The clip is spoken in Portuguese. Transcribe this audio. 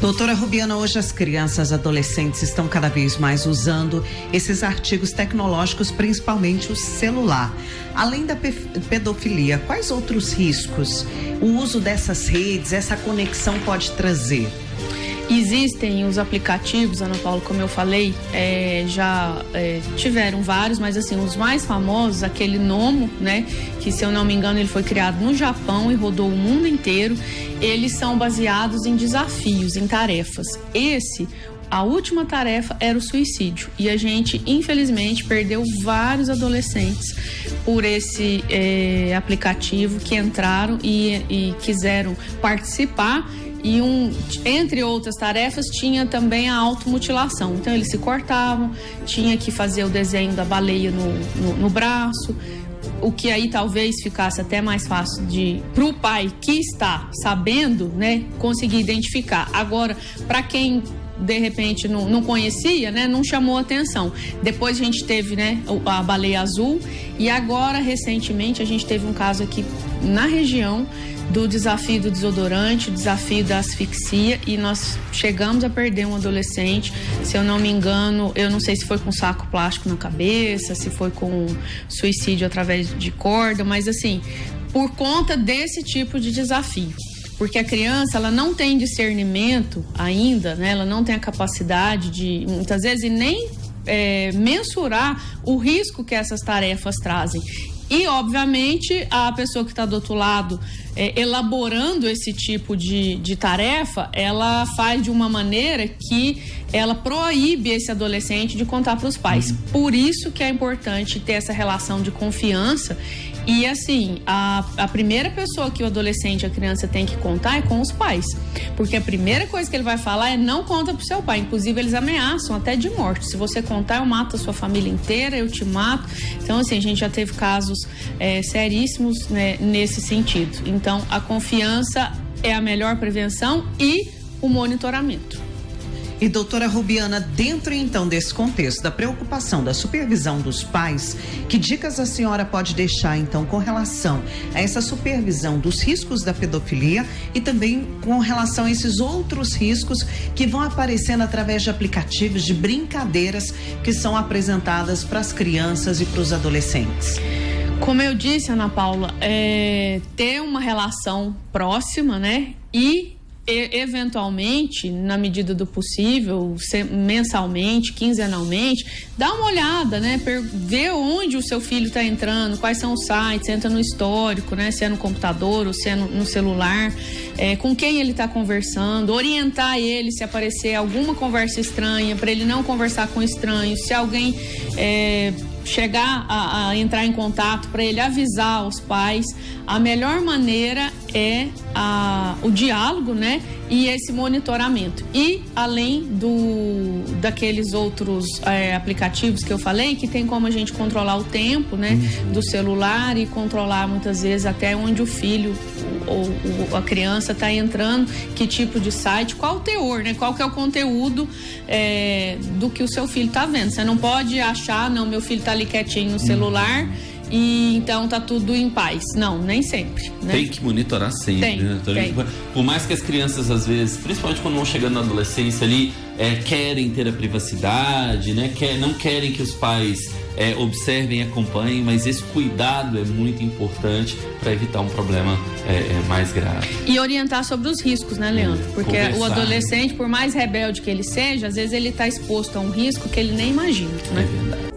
Doutora Rubiana, hoje as crianças e adolescentes estão cada vez mais usando esses artigos tecnológicos, principalmente o celular. Além da pedofilia, quais outros riscos o uso dessas redes, essa conexão pode trazer? Existem os aplicativos, Ana Paula, como eu falei, já tiveram vários, mas assim, os mais famosos, aquele Nomo, né, que se eu não me engano ele foi criado no Japão e rodou o mundo inteiro, eles são baseados em desafios, em tarefas. A última tarefa era o suicídio e a gente, infelizmente, perdeu vários adolescentes por esse aplicativo que entraram e quiseram participar. E entre outras tarefas, tinha também a automutilação. Então, eles se cortavam, tinha que fazer o desenho da baleia no braço, o que aí talvez ficasse até mais fácil para o pai que está sabendo, né, conseguir identificar. Agora, para quem de repente não conhecia, né, não chamou atenção. Depois a gente teve, né, a baleia azul e agora, recentemente, a gente teve um caso aqui na região do desafio do desodorante, desafio da asfixia, e nós chegamos a perder um adolescente, se eu não me engano, eu não sei se foi com saco plástico na cabeça, se foi com suicídio através de corda, mas assim, por conta desse tipo de desafio. Porque a criança, ela não tem discernimento ainda, né? Ela não tem a capacidade de, muitas vezes, nem mensurar o risco que essas tarefas trazem. E, obviamente, a pessoa que está do outro lado elaborando esse tipo de tarefa, ela faz de uma maneira que ela proíbe esse adolescente de contar para os pais. Por isso que é importante ter essa relação de confiança. E assim, a primeira pessoa que o adolescente, a criança tem que contar é com os pais. Porque a primeira coisa que ele vai falar é: não conta pro seu pai. Inclusive, eles ameaçam até de morte. Se você contar, eu mato a sua família inteira, eu te mato. Então, assim, a gente já teve casos seríssimos, né, nesse sentido. Então, a confiança é a melhor prevenção e o monitoramento. E doutora Rubiana, dentro então desse contexto da preocupação, da supervisão dos pais, que dicas a senhora pode deixar então com relação a essa supervisão dos riscos da pedofilia e também com relação a esses outros riscos que vão aparecendo através de aplicativos, de brincadeiras que são apresentadas para as crianças e para os adolescentes? Como eu disse, Ana Paula, ter uma relação próxima, né, e eventualmente, na medida do possível, mensalmente, quinzenalmente, dá uma olhada, né? Ver onde o seu filho está entrando, quais são os sites, entra no histórico, né? Se é no computador ou se é no celular, com quem ele está conversando, orientar ele se aparecer alguma conversa estranha, para ele não conversar com estranhos, se alguém chegar a entrar em contato, para ele avisar os pais. A melhor maneira é o diálogo, né? E esse monitoramento. E além daqueles outros aplicativos que eu falei, que tem como a gente controlar o tempo, né, do celular e controlar muitas vezes até onde o filho ou a criança está entrando, que tipo de site, qual o teor, né? Qual que é o conteúdo do que o seu filho está vendo. Você não pode achar, não, meu filho está ali quietinho no celular e então tá tudo em paz. Não, nem sempre, né? Tem que monitorar sempre, né? Por mais que as crianças, às vezes, principalmente quando vão chegando na adolescência ali, querem ter a privacidade, né? Não querem que os pais observem e acompanhem, mas esse cuidado é muito importante para evitar um problema mais grave. E orientar sobre os riscos, né, Leandro? Porque o adolescente, por mais rebelde que ele seja, às vezes ele está exposto a um risco que ele nem imagina, né? É verdade.